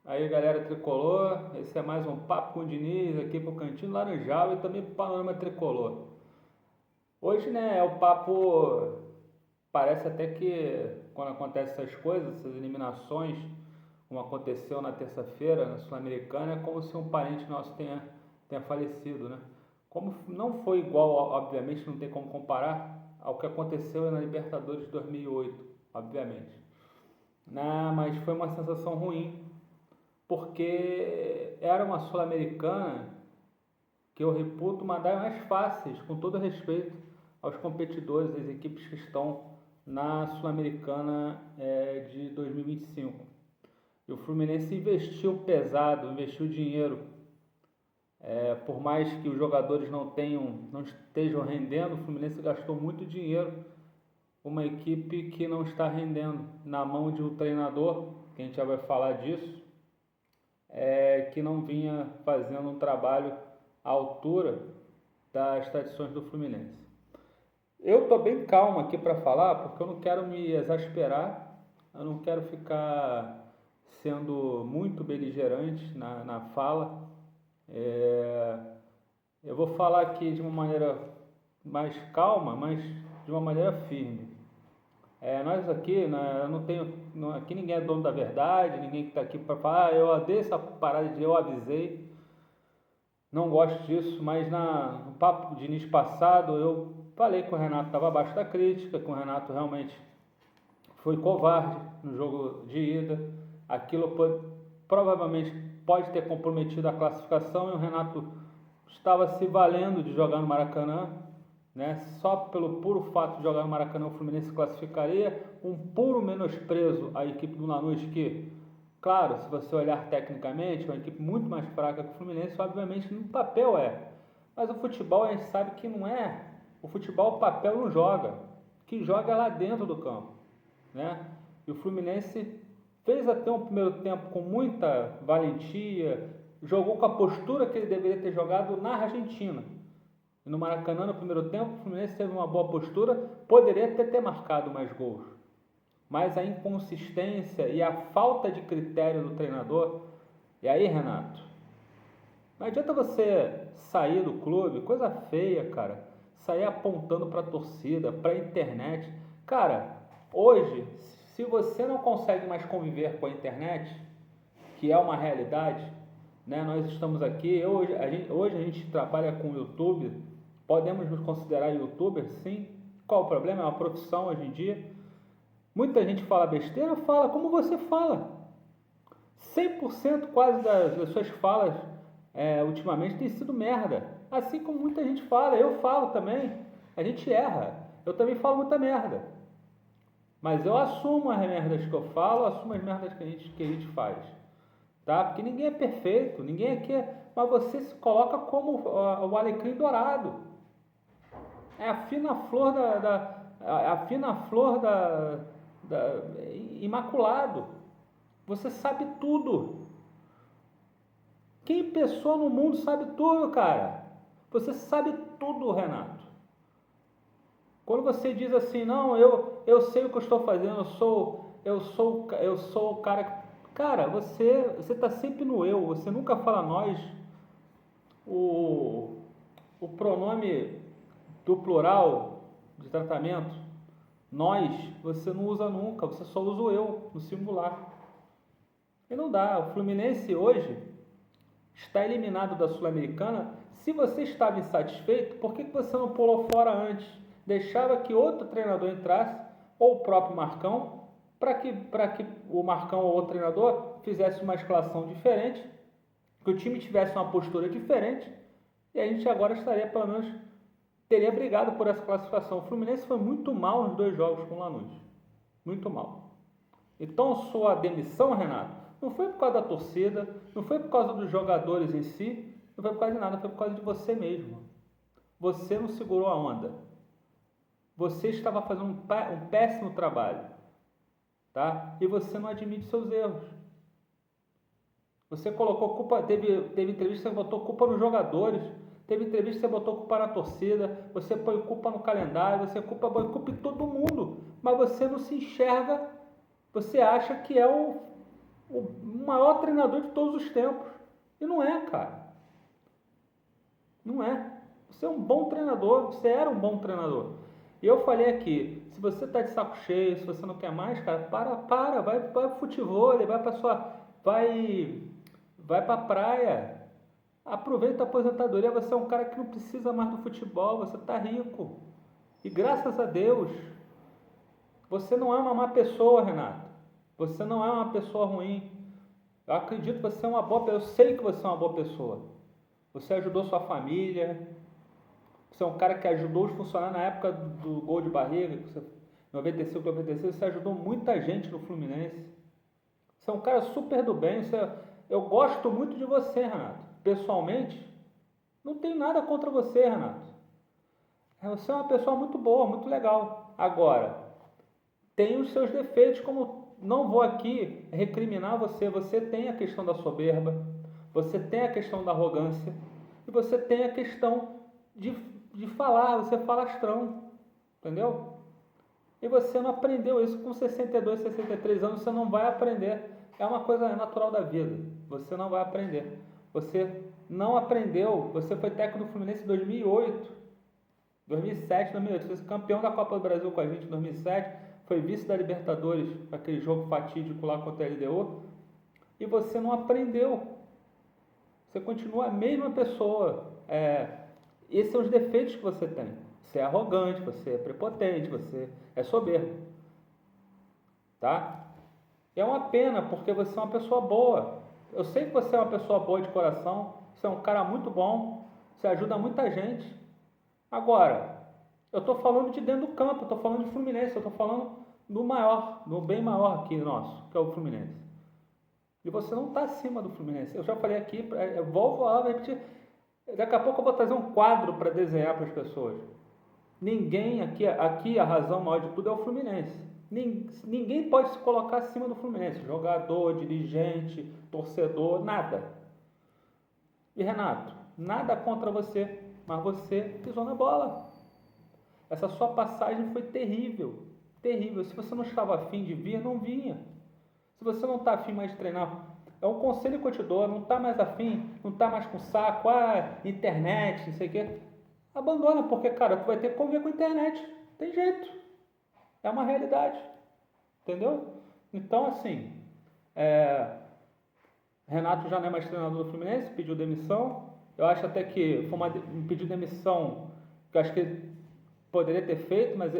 Aí, galera tricolor, esse é mais um Papo com o Diniz aqui pro Cantinho Laranjal e também pro Panorama Tricolor. Hoje, né, é o papo. Parece até que quando acontecem essas coisas, essas eliminações, como aconteceu na terça-feira na Sul-Americana, é como se um parente nosso tenha falecido, né? Como não foi igual, obviamente, não tem como comparar ao que aconteceu na Libertadores de 2008, obviamente. Mas foi uma sensação ruim, porque era uma Sul-Americana que eu reputo uma das mais fáceis, com todo respeito aos competidores, às equipes que estão na Sul-Americana de 2025. E o Fluminense investiu pesado, investiu dinheiro, por mais que os jogadores não estejam rendendo, o Fluminense gastou muito dinheiro, uma equipe que não está rendendo, na mão de um treinador, que a gente já vai falar disso, que não vinha fazendo um trabalho à altura das tradições do Fluminense. Eu estou bem calmo aqui para falar, porque eu não quero me exasperar, eu não quero ficar sendo muito beligerante na fala. Eu vou falar aqui de uma maneira mais calma, mas de uma maneira firme. Nós aqui, né, eu não tenho, aqui ninguém é dono da verdade, ninguém que está aqui para falar, eu dei essa parada de eu avisei, não gosto disso, mas no papo de início passado eu falei que o Renato estava abaixo da crítica, que o Renato realmente foi covarde no jogo de ida, aquilo provavelmente pode ter comprometido a classificação e o Renato estava se valendo de jogar no Maracanã, né? Só pelo puro fato de jogar no Maracanã o Fluminense classificaria, um puro menosprezo à equipe do Lanús que, claro, se você olhar tecnicamente, é uma equipe muito mais fraca que o Fluminense, obviamente no papel mas o futebol a gente sabe que não é, o futebol o papel não joga, que joga é lá dentro do campo, né? E o Fluminense fez até um primeiro tempo com muita valentia, jogou com a postura que ele deveria ter jogado na Argentina. E no Maracanã, no primeiro tempo, o Fluminense teve uma boa postura, poderia ter marcado mais gols. Mas a inconsistência e a falta de critério do treinador. E aí, Renato, não adianta você sair do clube, coisa feia, cara, sair apontando para a torcida, para a internet. Cara, hoje, se você não consegue mais conviver com a internet, que é uma realidade, né? Nós estamos aqui, hoje a gente trabalha com o YouTube, podemos nos considerar youtubers, sim. Qual o problema? É uma profissão hoje em dia. Muita gente fala besteira, fala como você fala. 100% quase das suas falas ultimamente tem sido merda. Assim como muita gente fala, eu falo também. A gente erra. Eu também falo muita merda. Mas eu assumo as merdas que eu falo, assumo as merdas que a gente faz. Tá? Porque ninguém é perfeito, ninguém aqui mas você se coloca como o alecrim dourado. É a fina flor a fina flor da imaculado. Você sabe tudo. Quem pessoa no mundo sabe tudo, cara? Você sabe tudo, Renato. Quando você diz assim, não, eu sei o que eu estou fazendo, eu sou o cara. Cara, você está sempre no eu, você nunca fala nós. O, o pronome do plural de tratamento, nós, você não usa nunca, você só usa o eu no singular. E não dá. O Fluminense hoje está eliminado da Sul-Americana. Se você estava insatisfeito, por que você não pulou fora antes? Deixava que outro treinador entrasse, ou o próprio Marcão, para que o Marcão ou outro treinador fizesse uma escalação diferente, que o time tivesse uma postura diferente, e a gente agora estaria, pelo menos, teria brigado por essa classificação. O Fluminense foi muito mal nos 2 jogos com o Lanús. Muito mal. Então, sua demissão, Renato, não foi por causa da torcida, não foi por causa dos jogadores em si, não foi por causa de nada, foi por causa de você mesmo. Você não segurou a onda. Você estava fazendo um péssimo trabalho, tá? E você não admite seus erros. Você colocou culpa, teve entrevista que você botou culpa nos jogadores, teve entrevista que você botou culpa na torcida, você põe culpa no calendário, você põe culpa em todo mundo, mas você não se enxerga, você acha que é o maior treinador de todos os tempos. E não é, cara. Não é. Você é um bom treinador, você era um bom treinador. E eu falei aqui, se você está de saco cheio, se você não quer mais, cara, vai pro futebol, vai pra praia. Aproveita a aposentadoria, você é um cara que não precisa mais do futebol, você tá rico. E graças a Deus, você não é uma má pessoa, Renato. Você não é uma pessoa ruim. Eu acredito que você é uma boa pessoa, eu sei que você é uma boa pessoa. Você ajudou sua família, você é um cara que ajudou os funcionários na época do gol de barriga, 95, 96, você ajudou muita gente no Fluminense. Você é um cara super do bem, eu gosto muito de você, Renato. Pessoalmente, não tenho nada contra você, Renato. Você é uma pessoa muito boa, muito legal. Agora, tem os seus defeitos, como não vou aqui recriminar você. Você tem a questão da soberba, você tem a questão da arrogância e você tem a questão de falar, você é falastrão, entendeu? E você não aprendeu isso com 62, 63 anos, você não vai aprender. É uma coisa natural da vida, você não vai aprender. Você não aprendeu, você foi técnico do Fluminense em 2008, 2007, 2008, você foi campeão da Copa do Brasil com a gente em 2007, foi vice da Libertadores, aquele jogo fatídico lá contra a LDU, e você não aprendeu. Você continua a mesma pessoa. Esses são os defeitos que você tem. Você é arrogante, você é prepotente, você é soberbo. Tá? É uma pena, porque você é uma pessoa boa. Eu sei que você é uma pessoa boa de coração, você é um cara muito bom, você ajuda muita gente. Agora, eu estou falando de dentro do campo, eu estou falando de Fluminense, eu estou falando do maior, do bem maior aqui nosso, que é o Fluminense. E você não está acima do Fluminense. Eu já falei aqui, eu vou repetir. Daqui a pouco eu vou trazer um quadro para desenhar para as pessoas. Ninguém aqui a razão maior de tudo é o Fluminense. Ninguém pode se colocar acima do Fluminense. Jogador, dirigente, torcedor, nada. E Renato, nada contra você, mas você pisou na bola. Essa sua passagem foi terrível, terrível. Se você não estava afim de vir, não vinha. Se você não está afim mais de treinar, é um conselho que eu te dou, não está mais afim, não está mais com saco, internet, não sei o quê. Abandona, porque, cara, tu vai ter que conviver com a internet. Tem jeito. É uma realidade. Entendeu? Então, assim, Renato já não é mais treinador do Fluminense, pediu demissão. Eu acho até que foi um pedido de demissão que eu acho que ele poderia ter feito, mas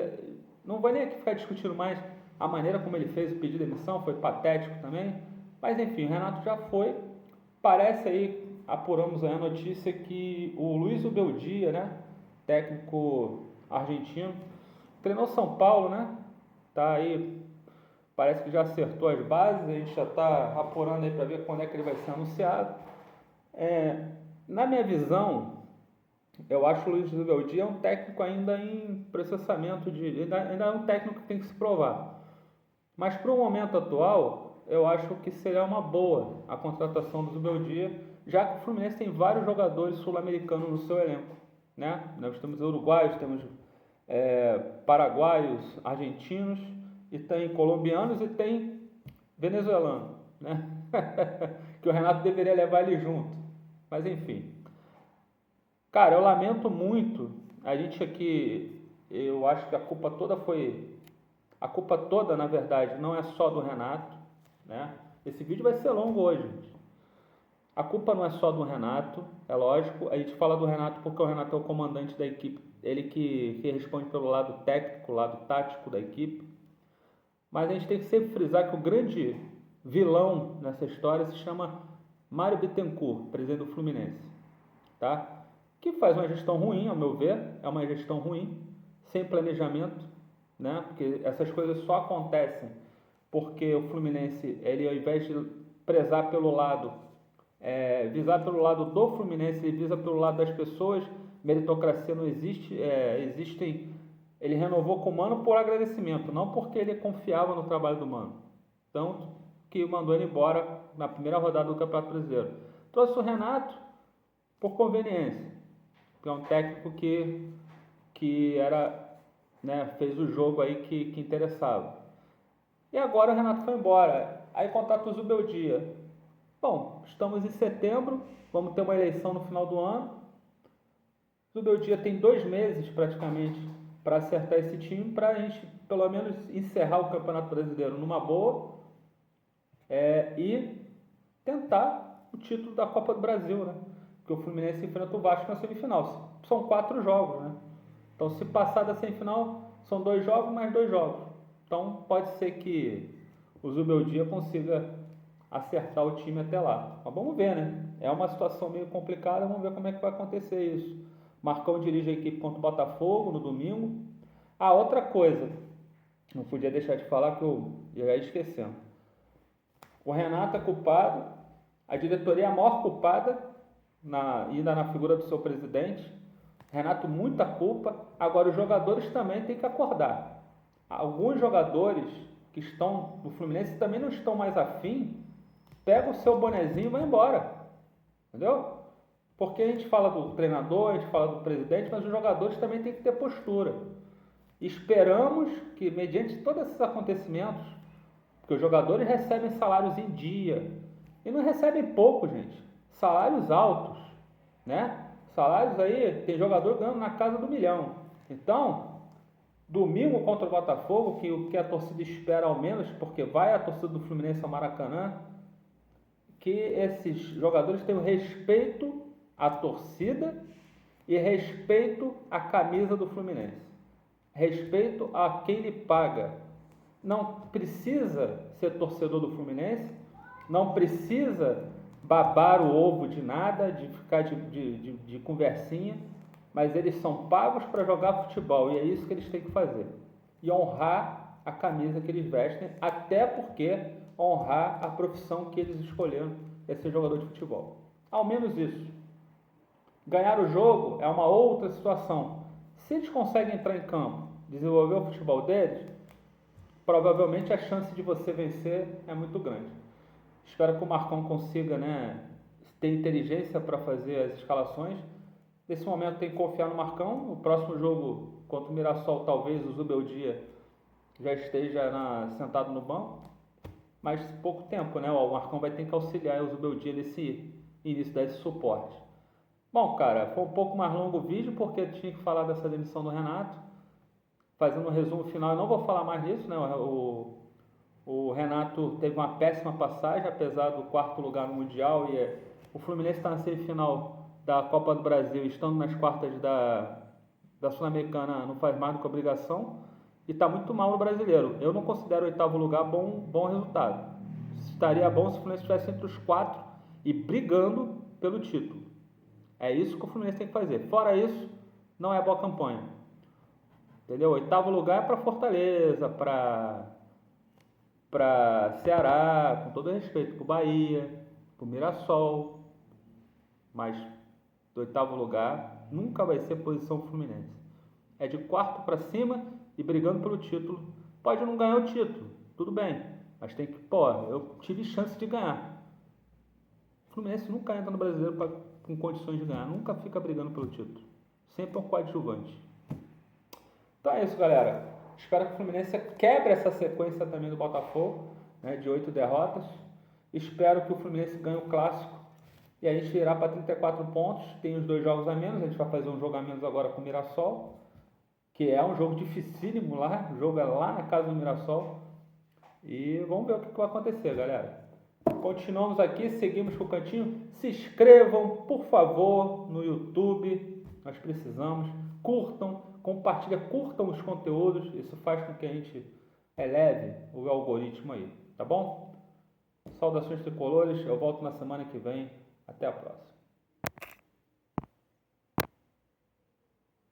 não vou nem aqui ficar discutindo mais a maneira como ele fez o pedido de demissão, foi patético também. Mas enfim, o Renato já foi. Parece aí, apuramos aí a notícia que o Luiz Ubeldia, né, técnico argentino, treinou São Paulo, né? Tá aí, parece que já acertou as bases, a gente já está apurando aí para ver quando é que ele vai ser anunciado. Na minha visão, eu acho que o Luiz Ubeldia é um técnico ainda em processamento ainda é um técnico que tem que se provar. Mas para o momento atual, eu acho que seria uma boa a contratação do Zubeldia, já que o Fluminense tem vários jogadores sul-americanos no seu elenco, né? Nós temos uruguaios, temos paraguaios, argentinos, e tem colombianos e tem venezuelano, né? Que o Renato deveria levar ele junto. Mas enfim. Cara, eu lamento muito. A gente aqui, eu acho que a culpa toda, na verdade, não é só do Renato, né? Esse vídeo vai ser longo hoje, gente. A culpa não é só do Renato, é lógico. A gente fala do Renato porque o Renato é o comandante da equipe, ele que responde pelo lado técnico, lado tático da equipe. Mas a gente tem que sempre frisar que o grande vilão nessa história se chama Mário Bittencourt, presidente do Fluminense, tá? Que faz uma gestão ruim, ao meu ver, é uma gestão ruim, sem planejamento, né? Porque essas coisas só acontecem porque o Fluminense, ele ao invés de prezar pelo lado, visar pelo lado do Fluminense, ele visa pelo lado das pessoas. Meritocracia não existe, ele renovou com o Mano por agradecimento, não porque ele confiava no trabalho do Mano, tanto que mandou ele embora na primeira rodada do Campeonato Brasileiro. Trouxe o Renato por conveniência, que é um técnico que era, né, fez o jogo aí que interessava. E agora o Renato foi embora. Aí contrata o Zubeldia. Bom, estamos em setembro, vamos ter uma eleição no final do ano. O Zubeldia tem 2 meses praticamente para acertar esse time, para a gente pelo menos encerrar o Campeonato Brasileiro numa boa e tentar o título da Copa do Brasil, né? Porque o Fluminense enfrenta o Vasco na semifinal. São 4 jogos, né? Então, se passar da semifinal, são 2 jogos mais 2 jogos. Então, pode ser que o Zubeldia consiga acertar o time até lá. Mas vamos ver, né? É uma situação meio complicada, vamos ver como é que vai acontecer isso. Marcão dirige a equipe contra o Botafogo no domingo. Ah, outra coisa, não podia deixar de falar que eu ia esquecendo. O Renato é culpado, a diretoria é a maior culpada, ainda na figura do seu presidente. Renato, muita culpa. Agora, os jogadores também têm que acordar. Alguns jogadores que estão no Fluminense também não estão mais afim, pega o seu bonezinho e vai embora. Entendeu? Porque a gente fala do treinador, a gente fala do presidente, mas os jogadores também têm que ter postura. Esperamos que, mediante todos esses acontecimentos, porque os jogadores recebem salários em dia, e não recebem pouco, gente. Salários altos, né? Salários aí, tem jogador ganhando na casa do 1 milhão. Então, domingo contra o Botafogo, que o que a torcida espera ao menos, porque vai a torcida do Fluminense ao Maracanã, que esses jogadores tenham respeito à torcida e respeito à camisa do Fluminense. Respeito a quem lhe paga. Não precisa ser torcedor do Fluminense, não precisa babar o ovo de nada, de ficar de conversinha, mas eles são pagos para jogar futebol e é isso que eles têm que fazer. E honrar a camisa que eles vestem, até porque honrar a profissão que eles escolheram é ser jogador de futebol. Ao menos isso. Ganhar o jogo é uma outra situação. Se eles conseguem entrar em campo, desenvolver o futebol deles, provavelmente a chance de você vencer é muito grande. Espero que o Marcão consiga, né, ter inteligência para fazer as escalações. Nesse momento tem que confiar no Marcão. O próximo jogo contra o Mirassol, talvez o Zubeldia já esteja sentado no banco. Mas pouco tempo, né? O Marcão vai ter que auxiliar o Zubeldia nesse início desse suporte. Bom, cara, foi um pouco mais longo o vídeo porque eu tinha que falar dessa demissão do Renato. Fazendo um resumo final, eu não vou falar mais nisso, né? O Renato teve uma péssima passagem, apesar do 4º lugar no Mundial, e o Fluminense está na semifinal da Copa do Brasil, estando nas quartas da Sul-Americana, não faz mais do que obrigação, e está muito mal no Brasileiro. Eu não considero o 8º lugar bom resultado. Estaria bom se o Fluminense estivesse entre os 4 e brigando pelo título. É isso que o Fluminense tem que fazer. Fora isso, não é boa campanha. Entendeu? 8º lugar é para Fortaleza, para Ceará, com todo respeito, para o Bahia, para o Mirassol, mas do 8º lugar nunca vai ser posição Fluminense. É de 4º para cima e brigando pelo título. Pode não ganhar o título, tudo bem, mas tem que, eu tive chance de ganhar. O Fluminense nunca entra no Brasileiro com condições de ganhar, nunca fica brigando pelo título, sempre é um coadjuvante. Então é isso, galera. Espero que o Fluminense quebre essa sequência também do Botafogo, né, de 8 derrotas. Espero que o Fluminense ganhe o Clássico e a gente irá para 34 pontos. Tem os 2 jogos a menos. A gente vai fazer um jogo a menos agora com o Mirassol, que é um jogo dificílimo lá. O jogo é lá na casa do Mirassol. E vamos ver o que vai acontecer, galera. Continuamos aqui, seguimos com o cantinho. Se inscrevam, por favor, no YouTube. Nós precisamos. Curtam. Compartilha, curtam os conteúdos, isso faz com que a gente eleve o algoritmo aí, tá bom? Saudações tricolores, eu volto na semana que vem, até a próxima.